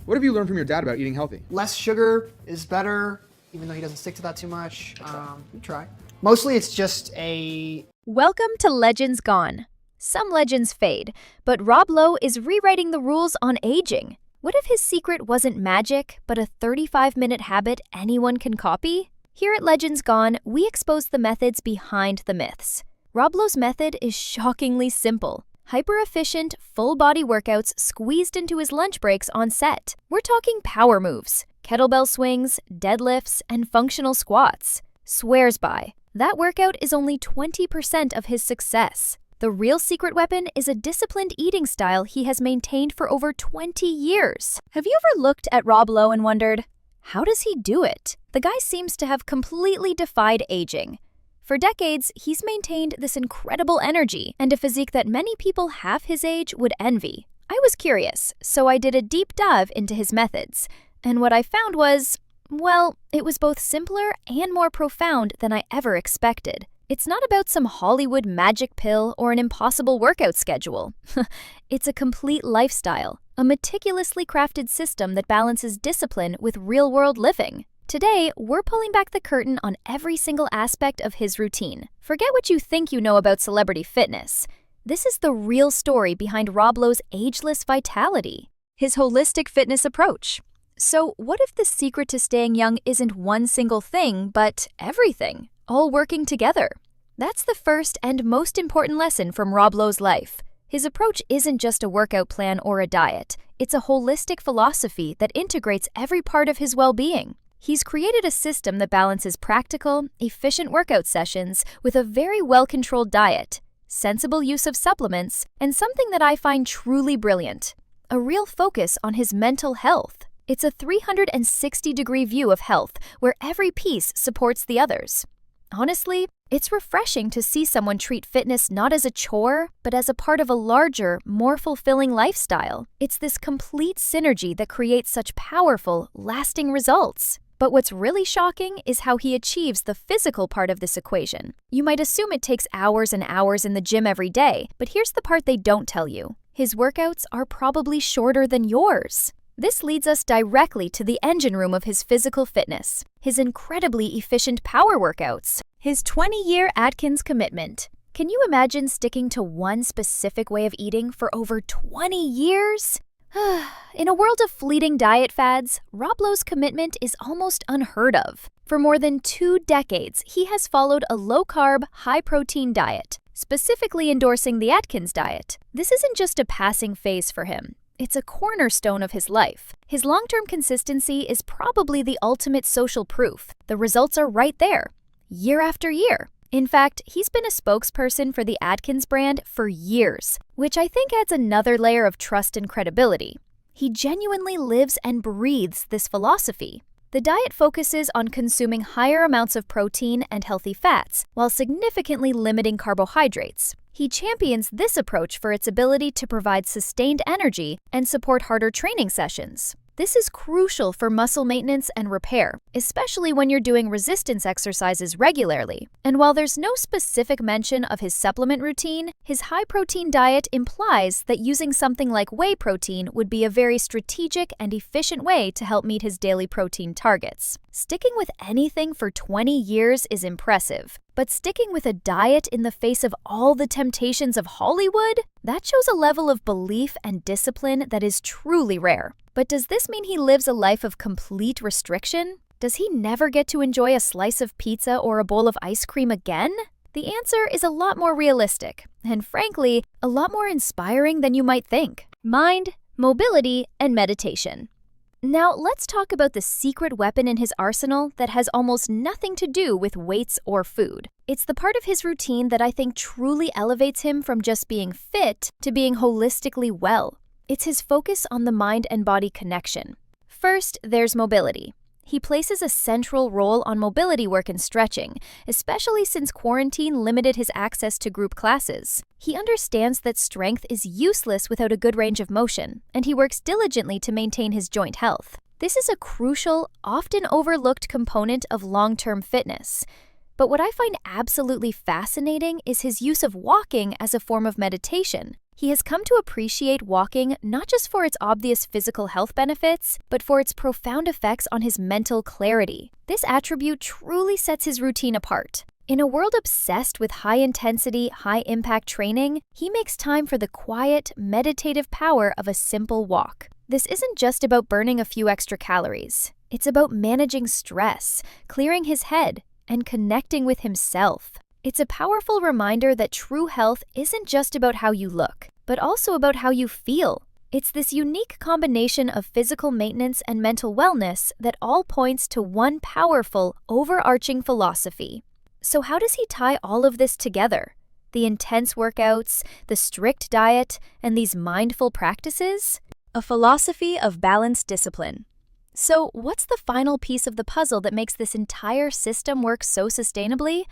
What have you learned from your dad about eating healthy? Less sugar is better, even though he doesn't stick to that too much. We try. Mostly it's just a... Welcome to Legends Gone. Some legends fade, but Rob Lowe is rewriting the rules on aging. What if his secret wasn't magic, but a 35-minute habit anyone can copy? Here at Legends Gone, we expose the methods behind the myths. Rob Lowe's method is shockingly simple. Hyper-efficient, full-body workouts squeezed into his lunch breaks on set. We're talking power moves, kettlebell swings, deadlifts, and functional squats. Swears by. That workout is only 20% of his success. The real secret weapon is a disciplined eating style he has maintained for over 20 years. Have you ever looked at Rob Lowe and wondered, how does he do it? The guy seems to have completely defied aging. For decades, he's maintained this incredible energy and a physique that many people half his age would envy. I was curious, so I did a deep dive into his methods. And what I found was, well, it was both simpler and more profound than I ever expected. It's not about some Hollywood magic pill or an impossible workout schedule. It's a complete lifestyle, a meticulously crafted system that balances discipline with real-world living. Today, we're pulling back the curtain on every single aspect of his routine. Forget what you think you know about celebrity fitness. This is the real story behind Rob Lowe's ageless vitality. His holistic fitness approach. So what if the secret to staying young isn't one single thing, but everything, all working together? That's the first and most important lesson from Rob Lowe's life. His approach isn't just a workout plan or a diet. It's a holistic philosophy that integrates every part of his well-being. He's created a system that balances practical, efficient workout sessions with a very well-controlled diet, sensible use of supplements, and something that I find truly brilliant, a real focus on his mental health. It's a 360-degree view of health where every piece supports the others. Honestly, it's refreshing to see someone treat fitness not as a chore, but as a part of a larger, more fulfilling lifestyle. It's this complete synergy that creates such powerful, lasting results. But what's really shocking is how he achieves the physical part of this equation. You might assume it takes hours and hours in the gym every day, but here's the part they don't tell you. His workouts are probably shorter than yours. This leads us directly to the engine room of his physical fitness, his incredibly efficient power workouts, his 20-year Atkins commitment. Can you imagine sticking to one specific way of eating for over 20 years? In a world of fleeting diet fads, Rob Lowe's commitment is almost unheard of. For more than 2 decades, he has followed a low-carb, high-protein diet, specifically endorsing the Atkins diet. This isn't just a passing phase for him. It's a cornerstone of his life. His long-term consistency is probably the ultimate social proof. The results are right there, year after year. In fact, he's been a spokesperson for the Atkins brand for years, which I think adds another layer of trust and credibility. He genuinely lives and breathes this philosophy. The diet focuses on consuming higher amounts of protein and healthy fats, while significantly limiting carbohydrates. He champions this approach for its ability to provide sustained energy and support harder training sessions. This is crucial for muscle maintenance and repair, especially when you're doing resistance exercises regularly. And while there's no specific mention of his supplement routine, his high-protein diet implies that using something like whey protein would be a very strategic and efficient way to help meet his daily protein targets. Sticking with anything for 20 years is impressive, but sticking with a diet in the face of all the temptations of Hollywood? That shows a level of belief and discipline that is truly rare. But does this mean he lives a life of complete restriction? Does he never get to enjoy a slice of pizza or a bowl of ice cream again? The answer is a lot more realistic, and frankly, a lot more inspiring than you might think. Mind, mobility, and meditation. Now, let's talk about the secret weapon in his arsenal that has almost nothing to do with weights or food. It's the part of his routine that I think truly elevates him from just being fit to being holistically well. It's his focus on the mind and body connection. First, there's mobility. He places a central role on mobility work and stretching, especially since quarantine limited his access to group classes. He understands that strength is useless without a good range of motion, and he works diligently to maintain his joint health. This is a crucial, often overlooked component of long-term fitness. But what I find absolutely fascinating is his use of walking as a form of meditation. He has come to appreciate walking not just for its obvious physical health benefits, but for its profound effects on his mental clarity. This attribute truly sets his routine apart. In a world obsessed with high-intensity, high-impact training, he makes time for the quiet, meditative power of a simple walk. This isn't just about burning a few extra calories. It's about managing stress, clearing his head, and connecting with himself. It's a powerful reminder that true health isn't just about how you look, but also about how you feel. It's this unique combination of physical maintenance and mental wellness that all points to one powerful, overarching philosophy. So how does he tie all of this together? The intense workouts, the strict diet, and these mindful practices? A philosophy of balanced discipline. So what's the final piece of the puzzle that makes this entire system work so sustainably?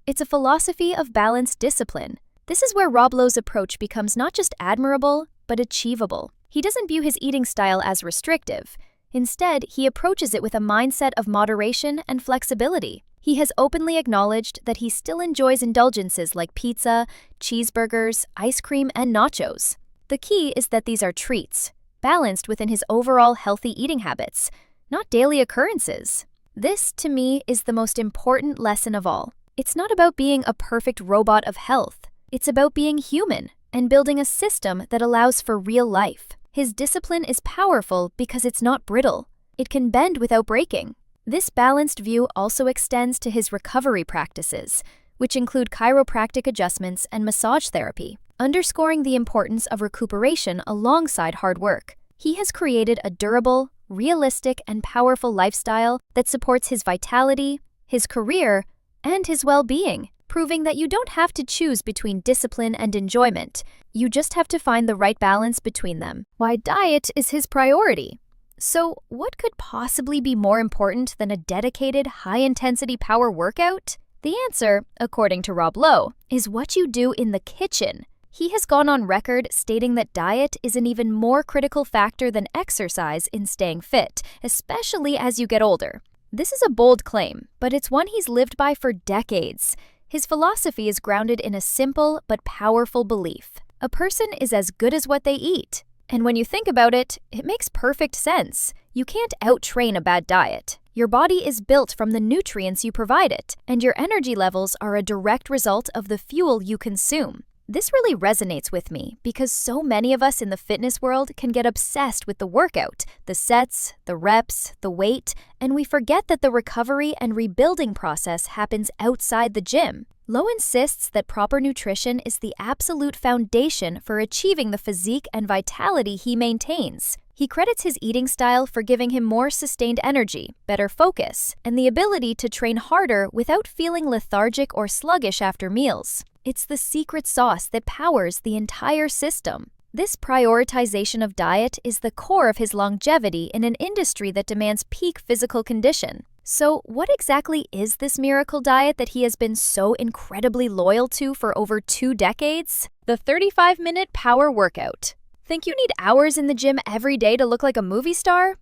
It's a philosophy of balanced discipline. This is where Rob Lowe's approach becomes not just admirable, but achievable. He doesn't view his eating style as restrictive. Instead, he approaches it with a mindset of moderation and flexibility. He has openly acknowledged that he still enjoys indulgences like pizza, cheeseburgers, ice cream, and nachos. The key is that these are treats, balanced within his overall healthy eating habits, not daily occurrences. This, to me, is the most important lesson of all. It's not about being a perfect robot of health. It's about being human and building a system that allows for real life. His discipline is powerful because it's not brittle. It can bend without breaking. This balanced view also extends to his recovery practices, which include chiropractic adjustments and massage therapy, underscoring the importance of recuperation alongside hard work. He has created a durable, realistic, and powerful lifestyle that supports his vitality, his career, and his well-being, proving that you don't have to choose between discipline and enjoyment. You just have to find the right balance between them. Why diet is his priority. So, what could possibly be more important than a dedicated, high-intensity power workout? The answer, according to Rob Lowe, is what you do in the kitchen. He has gone on record stating that diet is an even more critical factor than exercise in staying fit, especially as you get older. This is a bold claim, but it's one he's lived by for decades. His philosophy is grounded in a simple but powerful belief. A person is as good as what they eat. And when you think about it, it makes perfect sense. You can't out-train a bad diet. Your body is built from the nutrients you provide it, and your energy levels are a direct result of the fuel you consume. This really resonates with me because so many of us in the fitness world can get obsessed with the workout, the sets, the reps, the weight, and we forget that the recovery and rebuilding process happens outside the gym. Lowe insists that proper nutrition is the absolute foundation for achieving the physique and vitality he maintains. He credits his eating style for giving him more sustained energy, better focus, and the ability to train harder without feeling lethargic or sluggish after meals. It's the secret sauce that powers the entire system. This prioritization of diet is the core of his longevity in an industry that demands peak physical condition. So, what exactly is this miracle diet that he has been so incredibly loyal to for over 2 decades? The 35-minute power workout. Think you need hours in the gym every day to look like a movie star?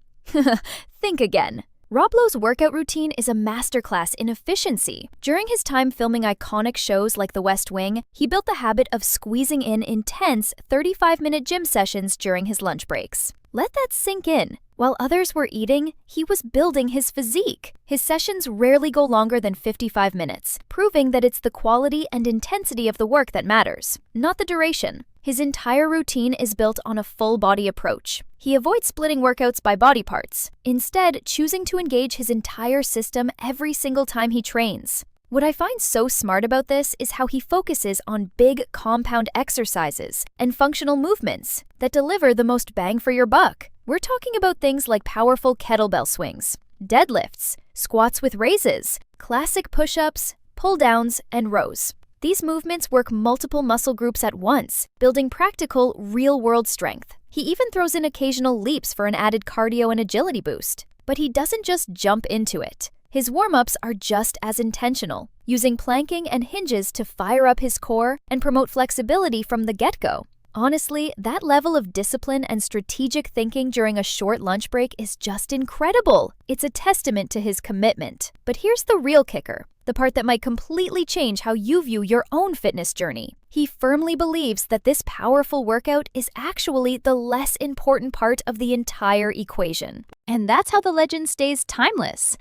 Think again. Rob Lowe's workout routine is a masterclass in efficiency. During his time filming iconic shows like The West Wing, he built the habit of squeezing in intense 35-minute gym sessions during his lunch breaks. Let that sink in. While others were eating, he was building his physique. His sessions rarely go longer than 55 minutes, proving that it's the quality and intensity of the work that matters, not the duration. His entire routine is built on a full-body approach. He avoids splitting workouts by body parts, instead choosing to engage his entire system every single time he trains. What I find so smart about this is how he focuses on big compound exercises and functional movements that deliver the most bang for your buck. We're talking about things like powerful kettlebell swings, deadlifts, squats with raises, classic push-ups, pull-downs, and rows. These movements work multiple muscle groups at once, building practical, real-world strength. He even throws in occasional leaps for an added cardio and agility boost. But he doesn't just jump into it. His warm-ups are just as intentional, using planking and hinges to fire up his core and promote flexibility from the get-go. Honestly, that level of discipline and strategic thinking during a short lunch break is just incredible. It's a testament to his commitment. But here's the real kicker. the part that might completely change how you view your own fitness journey. He firmly believes that this powerful workout is actually the less important part of the entire equation. And that's how the legend stays timeless.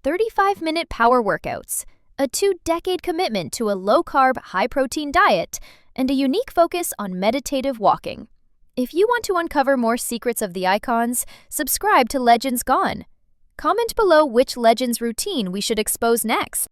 35-minute power workouts, a 2-decade commitment to a low-carb, high-protein diet, and a unique focus on meditative walking. If you want to uncover more secrets of the icons, subscribe to Legends Gone. Comment below which Legends routine we should expose next.